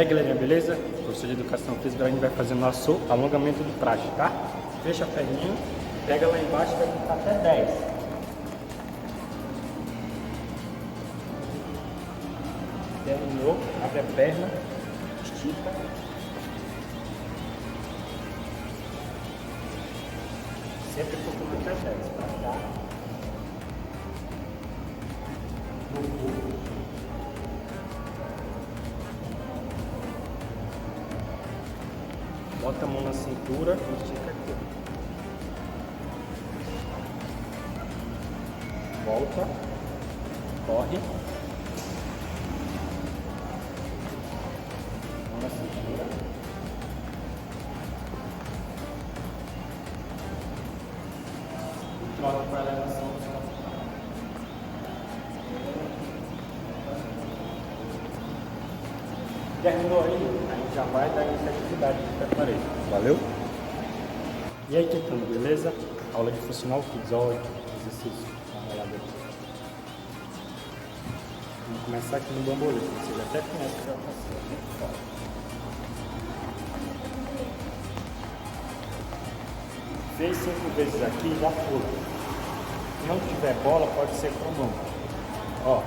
aí, galerinha, beleza? Professor de Educação Física, agora a gente vai fazer nosso alongamento do traste, tá? Fecha a perninha, pega lá embaixo e vai contar até 10. Terminou, abre a perna, estica. Sempre contando até 10, pra cá. Bota a mão na cintura e estica aqui. Volta. Corre. Mão na cintura. E troca para a elevação do seu. Terminou aí, a gente já vai dar início à atividade que eu preparei. Valeu? E aí, Titano, beleza? Aula de funcional kids, olha, exercício. Vamos começar aqui no bambolê, você já até conhece o que vai fazer. Fez 5 vezes aqui, já foi. Se não tiver bola, pode ser com a mão. Ó,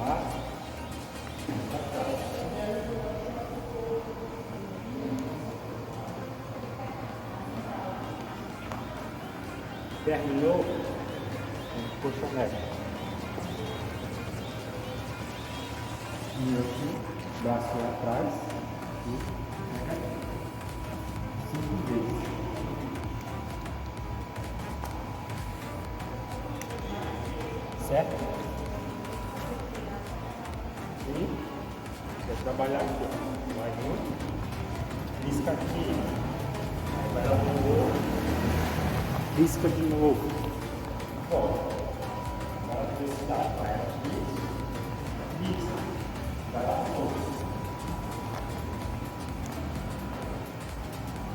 lá. Terminou, puxa reto. E aqui, braço lá atrás. E 5 vezes. Certo? E vai trabalhar aqui, ó. Vai um, risca aqui, vai lá no outro. Risca de novo. Volta. Agora a velocidade. Vai aqui. Risca. Vai lá de novo.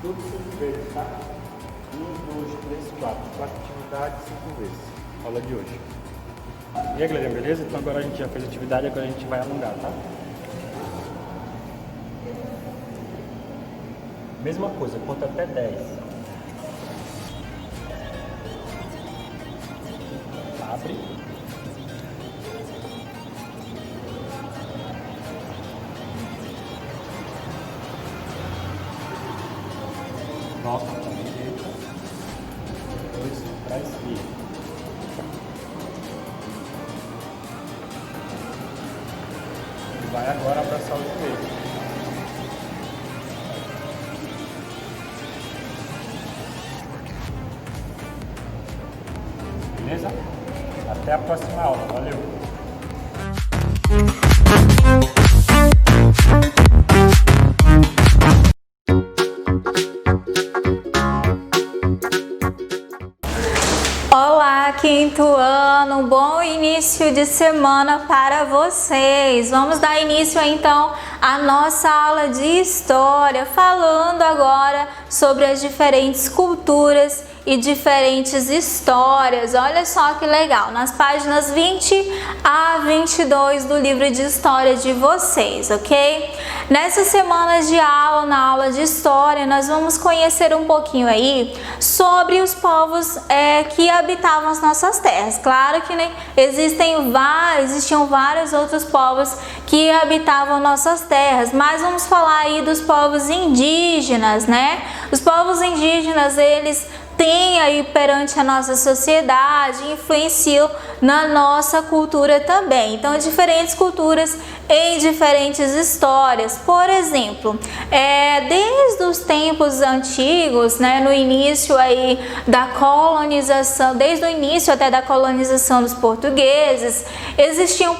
Tudo 5 vezes, tá? 1, 2, 3, 4. 4 atividades, 5 vezes. Aula de hoje. E aí, galera, beleza? Então agora a gente já fez a atividade, agora a gente vai alongar, tá? Mesma coisa, conta até 10. Abre. Volta para a direita. Depois para a esquerda. E vai agora abraçar o joelho. Beleza? Até a próxima aula. Valeu! Olá, quinto ano! Bom início de semana para vocês! Vamos dar início então à nossa aula de História, falando agora sobre as diferentes culturas e diferentes histórias. Olha só que legal, nas páginas 20 a 22 do livro de História de vocês, ok? Nessas semanas de aula, na aula de História, nós vamos conhecer um pouquinho aí sobre os povos que habitavam as nossas terras. Claro que existiam vários outros povos que habitavam nossas terras, mas vamos falar aí dos povos indígenas, né? Os povos indígenas, eles têm aí perante a nossa sociedade, influenciam na nossa cultura também. Então, diferentes culturas em diferentes histórias. Por exemplo, desde os tempos antigos, né, no início aí da colonização, desde o início até da colonização dos portugueses, existiam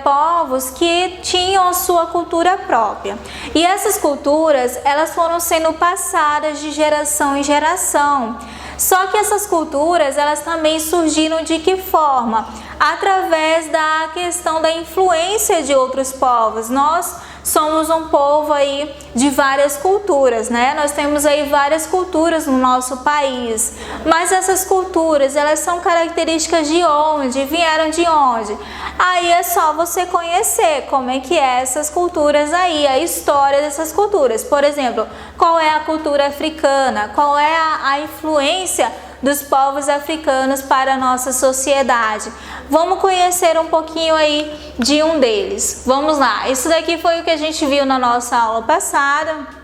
povos que tinham a sua cultura própria. E essas culturas, elas foram sendo passadas de geração em geração. Só que essas culturas, elas também surgiram de que forma? através da questão da influência de outros povos. Nós somos um povo aí de várias culturas, né? Nós temos aí várias culturas no nosso país, mas essas culturas, elas são características de onde? Vieram de onde? Aí é só você conhecer como é que é essas culturas aí, a história dessas culturas. Por exemplo, qual é a cultura africana? Qual é a influência dos povos africanos para a nossa sociedade? Vamos conhecer um pouquinho aí de um deles. Vamos lá, isso daqui foi o que a gente viu na nossa aula passada,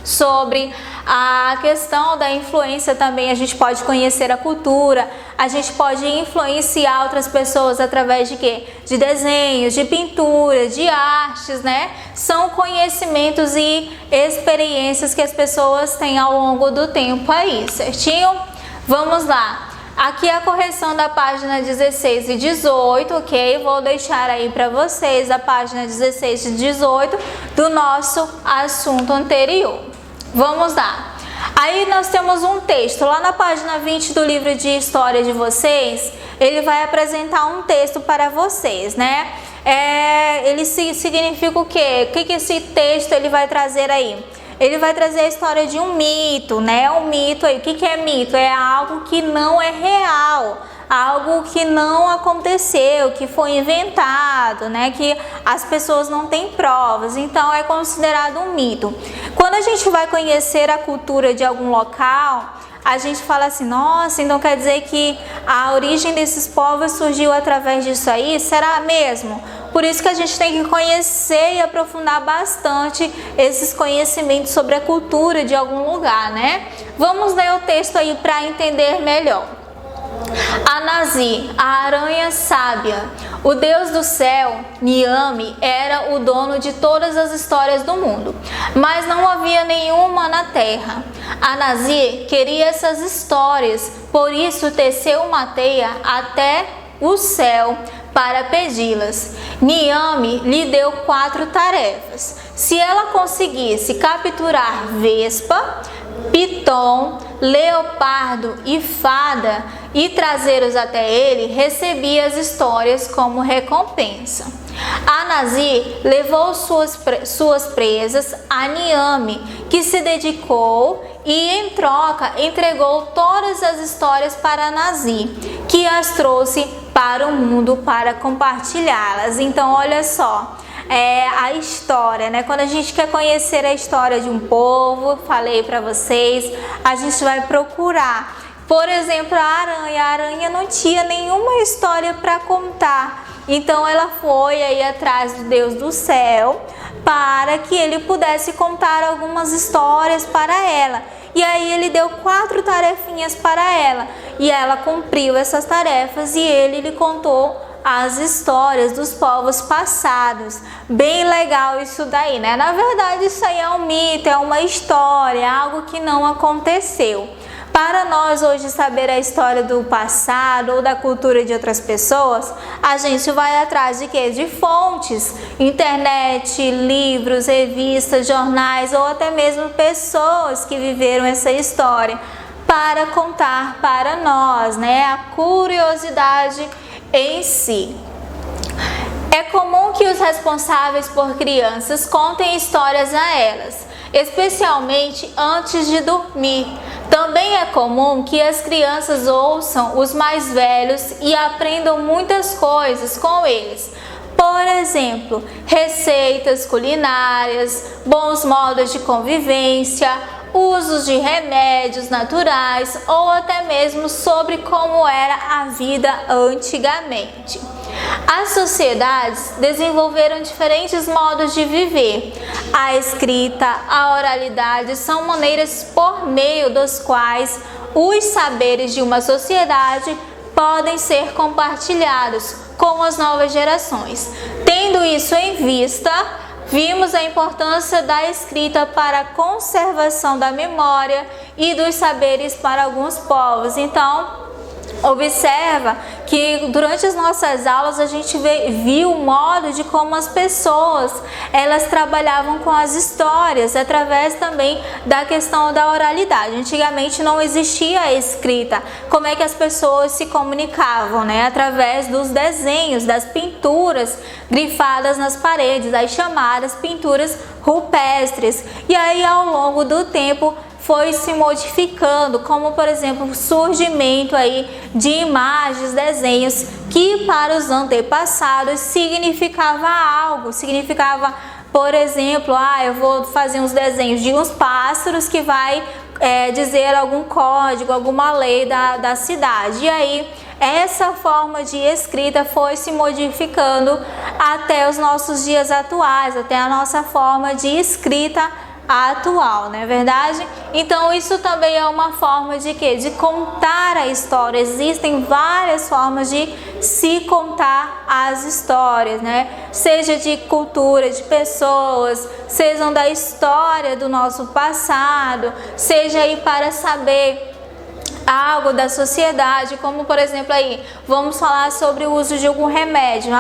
sobre a questão da influência também. A gente pode conhecer a cultura, a gente pode influenciar outras pessoas através de quê? De desenhos, de pintura, de artes, né? São conhecimentos e experiências que as pessoas têm ao longo do tempo aí, certinho? Vamos lá. Aqui a correção da página 16 e 18, ok? Vou deixar aí para vocês a página 16 e 18 do nosso assunto anterior. Vamos lá. Aí nós temos um texto, lá na página 20 do livro de história de vocês, ele vai apresentar um texto para vocês, né? Ele significa o quê? O que esse texto ele vai trazer aí? Ele vai trazer a história de um mito, né? Um mito aí. O que é mito? É algo que não é real, algo que não aconteceu, que foi inventado, né? Que as pessoas não têm provas. Então é considerado um mito. Quando a gente vai conhecer a cultura de algum local, a gente fala assim, nossa, então quer dizer que a origem desses povos surgiu através disso aí? Será mesmo? Por isso que a gente tem que conhecer e aprofundar bastante esses conhecimentos sobre a cultura de algum lugar, né? Vamos ler o texto aí para entender melhor. Anazi, a aranha sábia. O deus do céu, Niame, era o dono de todas as histórias do mundo, mas não havia nenhuma na terra. Anazi queria essas histórias, por isso teceu uma teia até o céu para pedi-las. Niame lhe deu 4 tarefas. Se ela conseguisse capturar vespa, piton, leopardo e fada e trazê-los até ele, recebia as histórias como recompensa. Anazi levou suas presas a Niame, que se dedicou e em troca entregou todas as histórias para Anazi, que as trouxe para o mundo para compartilhá-las. Então olha só, a história, né? Quando a gente quer conhecer a história de um povo, falei para vocês, a gente vai procurar. Por exemplo, a aranha não tinha nenhuma história para contar. Então ela foi aí atrás do Deus do céu para que ele pudesse contar algumas histórias para ela. E aí ele deu 4 tarefinhas para ela. E ela cumpriu essas tarefas e ele lhe contou as histórias dos povos passados. Bem legal isso daí, né? Na verdade isso aí é um mito, é uma história, algo que não aconteceu. Para nós hoje saber a história do passado ou da cultura de outras pessoas, a gente vai atrás de quê? De fontes, internet, livros, revistas, jornais ou até mesmo pessoas que viveram essa história para contar para nós, né? A curiosidade em si. É comum que os responsáveis por crianças contem histórias a elas, especialmente antes de dormir. Também é comum que as crianças ouçam os mais velhos e aprendam muitas coisas com eles. Por exemplo, receitas culinárias, bons modos de convivência, usos de remédios naturais ou até mesmo sobre como era a vida antigamente. As sociedades desenvolveram diferentes modos de viver. A escrita, a oralidade são maneiras por meio das quais os saberes de uma sociedade podem ser compartilhados com as novas gerações. Tendo isso em vista, vimos a importância da escrita para a conservação da memória e dos saberes para alguns povos. Então, Observa que durante as nossas aulas a gente viu o modo de como as pessoas elas trabalhavam com as histórias, através também da questão da oralidade. Antigamente não existia a escrita. Como é que as pessoas se comunicavam, né? Através dos desenhos, das pinturas grifadas nas paredes, as chamadas pinturas rupestres. E aí, ao longo do tempo, foi se modificando, como por exemplo o surgimento aí de imagens, desenhos que para os antepassados significava algo, significava, por exemplo, eu vou fazer uns desenhos de uns pássaros que vai dizer algum código, alguma lei da cidade. E aí essa forma de escrita foi se modificando até os nossos dias atuais, até a nossa forma de escrita atual, não é verdade? Então isso também é uma forma de quê? De contar a história. Existem várias formas de se contar as histórias, né? Seja de cultura, de pessoas, sejam da história do nosso passado, seja aí para saber algo da sociedade, como por exemplo aí, vamos falar sobre o uso de algum remédio.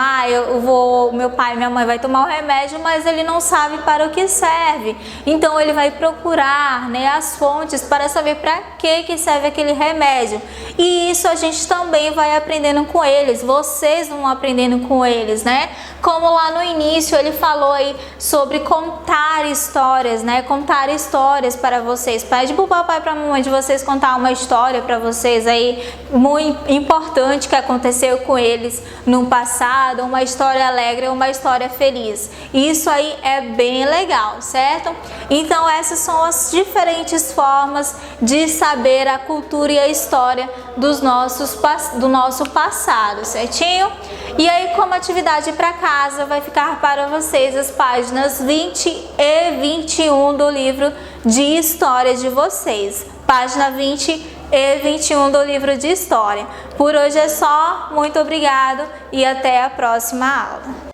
Meu pai e minha mãe vai tomar o remédio, mas ele não sabe para o que serve. Então ele vai procurar, né, as fontes para saber para que serve aquele remédio. E isso a gente também vai aprendendo com eles. Vocês vão aprendendo com eles, né? Como lá no início ele falou aí sobre contar histórias, né? Contar histórias para vocês. Pede pro papai e pra mamãe de vocês contar uma história para vocês aí, muito importante que aconteceu com eles no passado, uma história alegre ou uma história feliz. Isso aí é bem legal, certo? Então essas são as diferentes formas de saber a cultura e a história do nosso passado, certinho? E aí, como atividade para casa, vai ficar para vocês as páginas 20 e 21 do livro de história de vocês. Página 20 e 21 do livro de história. Por hoje é só. Muito obrigado e até a próxima aula.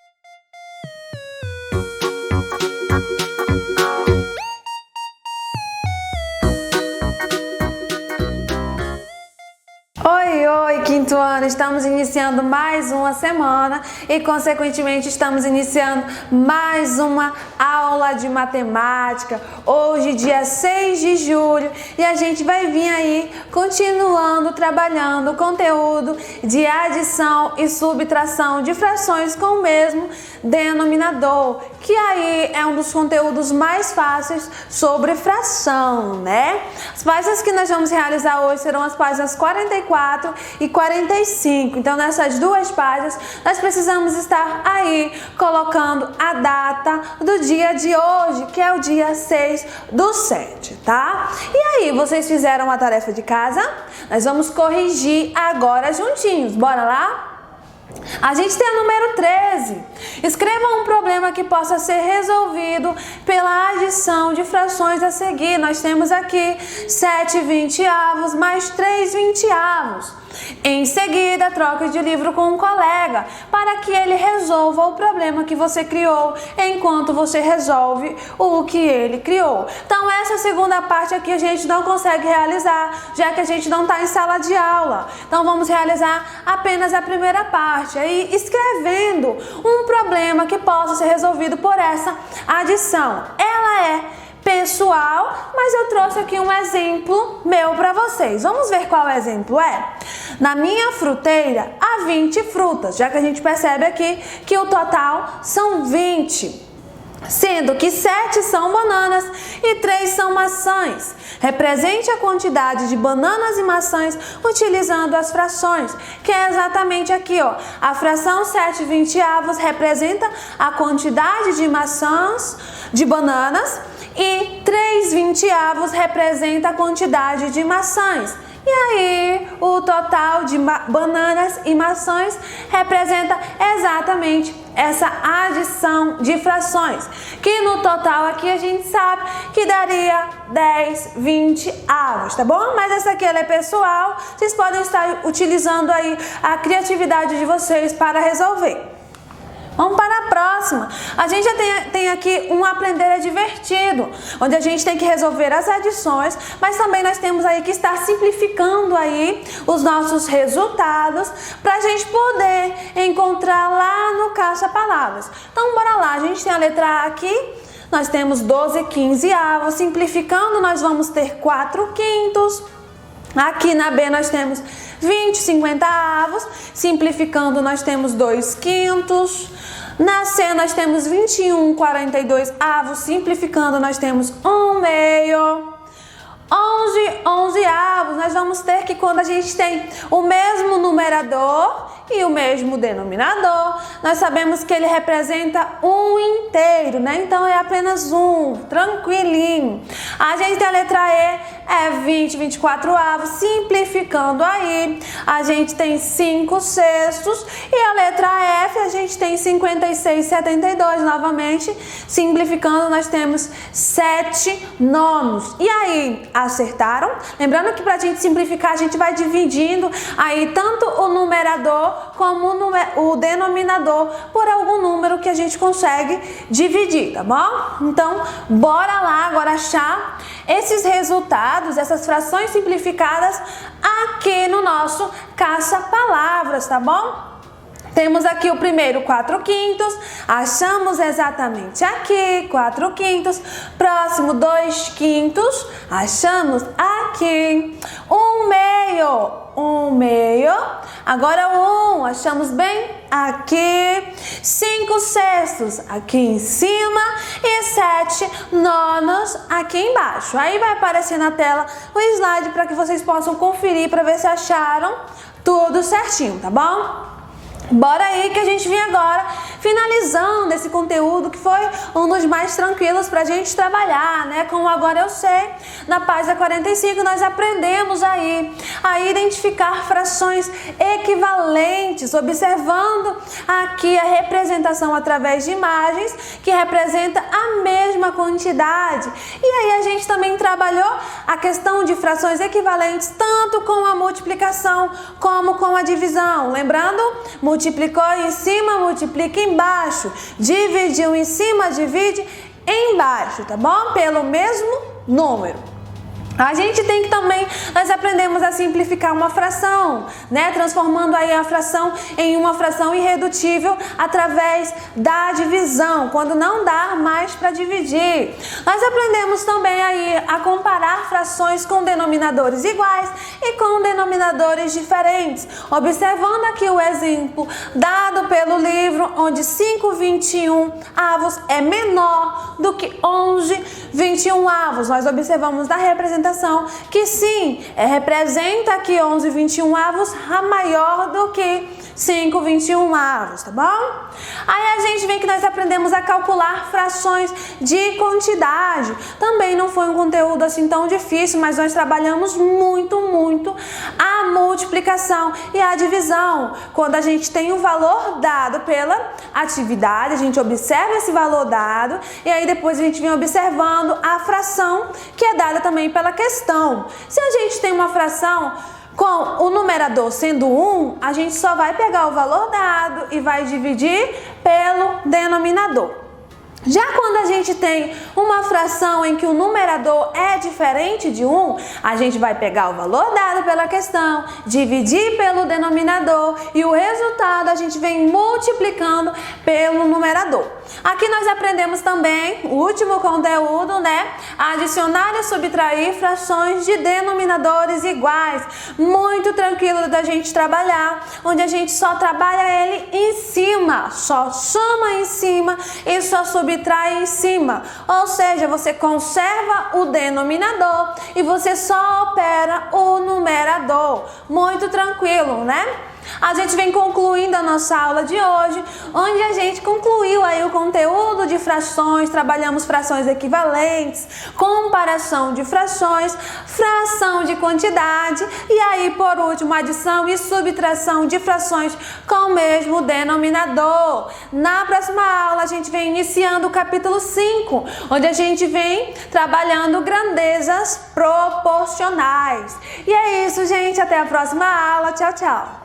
Oi, quinto ano, estamos iniciando mais uma semana e consequentemente estamos iniciando mais uma aula de matemática, hoje dia 6 de julho, e a gente vai vir aí continuando trabalhando o conteúdo de adição e subtração de frações com o mesmo denominador, que aí é um dos conteúdos mais fáceis sobre fração, né? As páginas que nós vamos realizar hoje serão as páginas 44 e 45. Então, nessas duas páginas, nós precisamos estar aí colocando a data do dia de hoje, que é o dia 6/7, tá? E aí, vocês fizeram a tarefa de casa? Nós vamos corrigir agora juntinhos. Bora lá? A gente tem o número 13. Escreva um problema que possa ser resolvido pela adição de frações a seguir. Nós temos aqui 7/20 mais 3/20. Em seguida, troque de livro com um colega para que ele resolva o problema que você criou enquanto você resolve o que ele criou. Então, essa segunda parte aqui a gente não consegue realizar, já que a gente não está em sala de aula. Então, vamos realizar apenas a primeira parte, aí escrevendo um problema que possa ser resolvido por essa adição. Ela é pessoal, mas eu trouxe aqui um exemplo meu para vocês. Vamos ver qual exemplo é? Na minha fruteira há 20 frutas, já que a gente percebe aqui que o total são 20. Sendo que 7 são bananas e 3 são maçãs. Represente a quantidade de bananas e maçãs utilizando as frações, que é exatamente aqui, ó. A fração 7/20 representa a quantidade de maçãs, de bananas, e 3/20 representa a quantidade de maçãs. E aí, o total de bananas e maçãs representa exatamente essa adição de frações, que no total aqui a gente sabe que daria 10/20, tá bom? Mas essa aqui ela é pessoal, vocês podem estar utilizando aí a criatividade de vocês para resolver. Vamos para a próxima. A gente já tem aqui um aprender é divertido, onde a gente tem que resolver as adições, mas também nós temos aí que estar simplificando aí os nossos resultados para a gente poder encontrar lá no caixa-palavras. Então, bora lá. A gente tem a letra A aqui. Nós temos 12/15 avos. Simplificando, nós vamos ter 4/5. Aqui na B nós temos 20/50 avos. Simplificando, nós temos 2/5. Na C nós temos 21/42 avos. Simplificando, nós temos 1/2. 11 avos. Nós vamos ter que, quando a gente tem o mesmo numerador e o mesmo denominador, nós sabemos que ele representa um inteiro, né? Então é apenas um, tranquilinho. A gente tem a letra E, é 20/24 avos. Simplificando aí, a gente tem 5/6. E a letra F, a gente tem 56/72 novamente. Simplificando, nós temos 7/9. E aí, acertaram? Lembrando que para a gente simplificar, a gente vai dividindo aí tanto o numerador como o denominador por algum número que a gente consegue dividir, tá bom? Então, bora lá agora achar esses resultados, essas frações simplificadas aqui no nosso caça-palavras, tá bom? Temos aqui o primeiro 4/5, achamos exatamente aqui 4/5. Próximo 2/5, achamos aqui 1/2. 1/2. Agora 1, achamos bem aqui. 5/6 aqui em cima e 7/9 aqui embaixo. Aí vai aparecer na tela o slide para que vocês possam conferir para ver se acharam tudo certinho, tá bom? Bora aí que a gente vem agora finalizando esse conteúdo que foi um dos mais tranquilos para a gente trabalhar, né? Como agora eu sei, na página 45 nós aprendemos aí a identificar frações equivalentes, observando aqui a representação através de imagens que representa a mesma quantidade. E aí a gente também trabalhou a questão de frações equivalentes tanto com a multiplicação como com a divisão. Lembrando? Multiplicou em cima, multiplica embaixo. Dividiu em cima, divide embaixo, tá bom? Pelo mesmo número. A gente tem que também, nós aprendemos a simplificar uma fração, né? Transformando aí a fração em uma fração irredutível através da divisão, quando não dá mais para dividir. Nós aprendemos também aí a comparar frações com denominadores iguais e com denominadores diferentes. Observando aqui o exemplo dado pelo livro, onde 5/21 avos é menor do que 11/21 avos. Nós observamos na representação que sim, representa aqui 11/21 avos maior do que 5/21 avos, tá bom? Aí a gente vê que nós aprendemos a calcular frações de quantidade. Também não foi um conteúdo assim tão difícil, mas nós trabalhamos muito a multiplicação e a divisão. Quando a gente tem um valor dado pela atividade, a gente observa esse valor dado e aí depois a gente vem observando a fração que é dada também pela questão. Se a gente tem uma fração com o numerador sendo 1, a gente só vai pegar o valor dado e vai dividir pelo denominador. Já quando a gente tem uma fração em que o numerador é diferente de 1, a gente vai pegar o valor dado pela questão, dividir pelo denominador e o resultado a gente vem multiplicando pelo numerador. Aqui nós aprendemos também, o último conteúdo, né? Adicionar e subtrair frações de denominadores iguais. Muito tranquilo da gente trabalhar, onde a gente só trabalha ele em cima, só soma em cima e só subtrai em cima. Ou seja, você conserva o denominador e você só opera o numerador. Muito tranquilo, né? A gente vem concluindo a nossa aula de hoje, onde a gente concluiu aí o conteúdo de frações, trabalhamos frações equivalentes, comparação de frações, fração de quantidade e aí por último adição e subtração de frações com o mesmo denominador. Na próxima aula a gente vem iniciando o capítulo 5, onde a gente vem trabalhando grandezas proporcionais. E é isso, gente, até a próxima aula. Tchau, tchau.